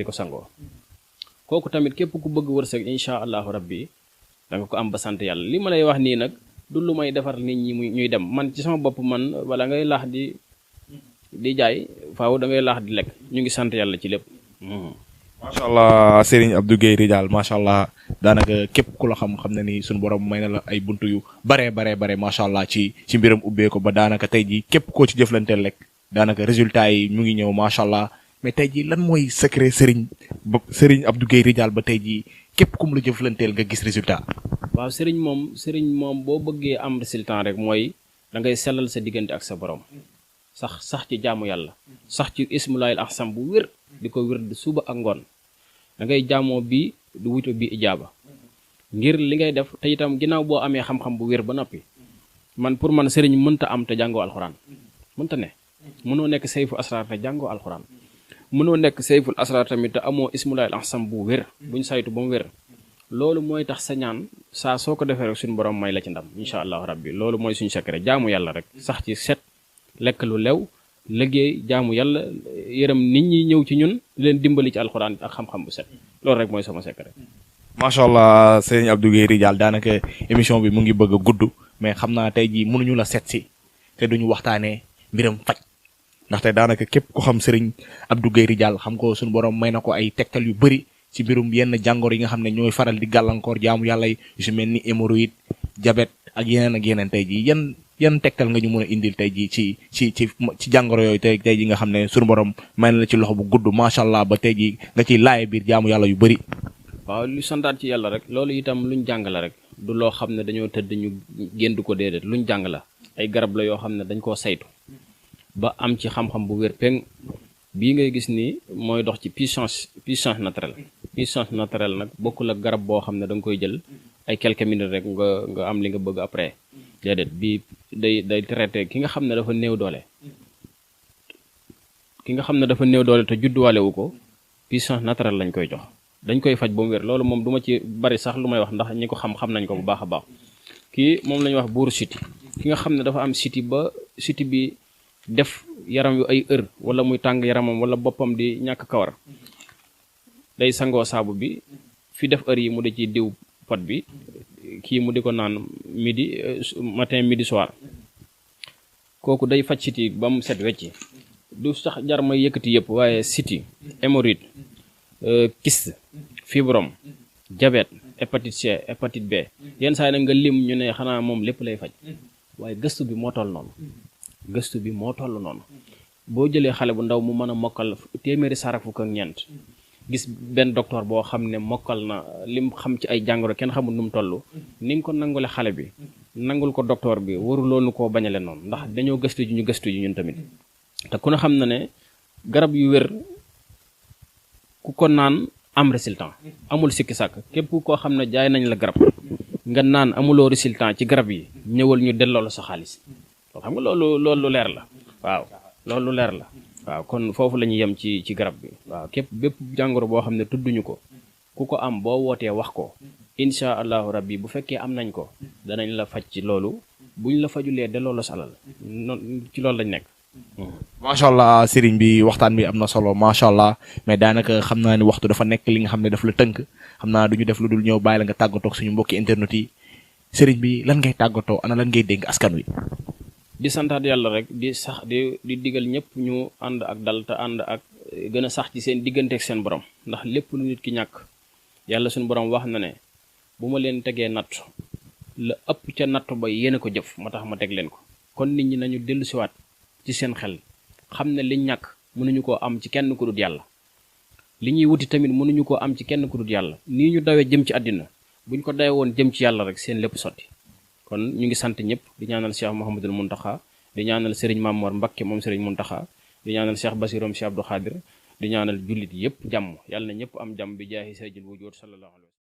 di ko sangoo kooku tamit képp ku bëgg wërsëg incha allahu rabbi da nga ko am ba sant yàlla li ma lay wax nii nag du lu may defar nit ñi ñuy dem man ci sama bopp man wala ngay laax di jaay faaw da ngay laax di lekk ñu ngi sant yàlla ci lépp. macha allah Serigne Abdou Guèye Ridial macha allah daanaka képp ku la xam ne ni suñu borom may na la ay buntu yu bare macha allah ci mbiram ubbee ko ba daanaka tey jii képp koo ci jëflanteel rek daanaka résultat yi mu ngi ñëw macha allah mais tey jii lan mooy secret Serigne Abdou Guèye Ridial ba tey jii képp kum la jëflanteel nga gis résultat. waaw Serigne moom boo bëggee am résultat rek mooy da ngay sellal sa diggante ak sa borom sax ci jaamu yàlla sax ci ismulaayil ahsam bu wér di ko wér di suba ak ngoon. da ngay jaamoo bii du wuto bi ijaaba ngir li ngay def te itam ginnaaw boo amee xam-xam bu wér ba noppi man pour man sëriñ mënta am te jàngoo alxuraan mënta ne mënoo nekk sayful asraar te jàngoo alxuraan mënoo nekk sayful asraar tamit te amoo ismulaayil ahsam bu wér buñ saytu ba mu wér loolu mooy tax sa ñaan saa soo ko defee rek suñu borom may la ci ndam incha allahu rabbi loolu mooy suñu secret jaamu yàlla rek sax ci set lekk lu lew liggéey jaamu yàlla yërëm nit ñi ñëw ci ñun di leen dimbali ci alxuraan ak xam-xam bu set loolu rek mooy sama secret. macha allah Serigne Abdou Guèye Ridial daanaka émission bi mu ngi bëgg a gudd mais xam naa tey jii mënuñu la seet si te duñu waxtaanee mbiram faj ndaxte daanaka képp ko xam Serigne Abdou Guèye Ridial xam ko suñu borom may na ko ay tegtal yu bëri ci mbirum yenn jàngoro yi nga xam ne ñooy faral di gàllankoor jaamu yàlla yi yu si mel ni hémorroïde diabète ak yeneen tey jii yan tegtal nga ñu mën a indil tey jii ci jàngoro yooyu tey jii nga xam ne suñu borom may na la ci loxo bu gudd macha allah ba tey jii nga ciy laaye biir jaamu yàlla yu bëri. waaw lu santaat ci yàlla rek loolu itam luñ jàng la rek du loo xam ne dañoo tëdd ñu génn ko déedéet luñ jàng la ay garab la yoo xam ne dañ koo saytu ba am ci xam-xam bu wér peng bii ngay gis ni mooy dox ci puissance naturelle nag bokkul ak garab boo xam ne da nga koy jël ay quelques minutes rek nga am li nga bëgg après. déedéet bii day traité ki nga xam ne dafa néew doole te judduwaale wu ko puissance naturelle lañ koy jox dañ koy faj ba mu wér loolu moom duma ci bari sax lu may wax ndax ñi ko xam nañ ko bu baax a baax kii moom la ñuy wax buuru siti ki nga xam ne dafa am siti ba siti bi def yaram yu ay heure wala muy tàng yaramam wala boppam di ñàkk kawar day sangoo saabu bi fi def heure yi mu di ci diw pot bi kii mu di ko naan matin midi soir kooku day faj siti ba mu set wecci du sax jar may yëkkati yëpp waaye siti hémorroïde kyste fibrome diabète hépatite C hépatite B yenn saa yi nag nga lim ñu ne xanaa moom lépp lay faj waaye gëstu bi moo toll noonu boo jëlee xale bu ndaw mu mën a mokkal téeméeri saar ak fukk ak ñeent gis benn docteur boo xam ne mokkal na lim xam ci ay jàngoro kenn xamul nu mu toll ni nga ko nangule xale bi nangul ko docteur bi waruloonu koo bañale noonu ndax dañoo gëstu ji ñun tamit te ku ne xam na ne garab yu wér ku ko naan am résultat amul sikki sàkk képp koo xam ne jaay nañ la garab nga naan amuloo résultat ci garab yi ñëwal ñu delloo la sa xaalis xam nga loolu leer la waaw loolu leer la waaw kon foofu la ñuy yem ci garab bi waaw képp bépp jàngoro boo xam ne tudduñu ko ku ko am boo wootee wax ko incha allahu rabbi bu fekkee am nañ ko danañ la faj ci loolu buñ la fajulee delloo la sa alal ci loolu lañ nekk. macha allah Serigne bi waxtaan bi am na solo macha allah mais daanaka xam naa ni waxtu dafa nekk li nga xam ne daf la tënk xam naa du ñu def lu dul ñëw bàyyi la nga tàggatoo ak suñu mbokki internet yi Serigne bi lan ngay tàggatoo ana lan ngay dénk askan wi. di santaat yàlla rek di digal ñëpp ñu ànd ak dal te ànd ak gën a sax ci seen diggante ak seen borom ndax lépp lu nit ki ñàkk yàlla suñu borom wax na ne bu ma leen tegee natt la ëpp ca natt ba yéen a ko jëf moo tax ma teg leen ko kon nit ñi nañu dellusiwaat ci seen xel xam ne liñ ñàkk mënuñu koo am ci kenn ku dul yàlla li ñuy wuti tamit mënuñu koo am ci kenn ku dul yàlla nii ñu dawee jëm ci àddina buñ ko dawee woon jëm ci yàlla rek seen lépp sotti kon ñu ngi sant ñëpp di ñaanal Cheikh Mouhamadul Mountakha di ñaanal Serigne Mamor Mbakke moom Serigne Mountakha di ñaanal Cheikh Basirom Cheikh Abdou Khadir di ñaanal jullit yëpp jàmm yàlla na ñëpp am jàmm bi jaahi sayyidil wujuud sallallahu alayhi wa sallam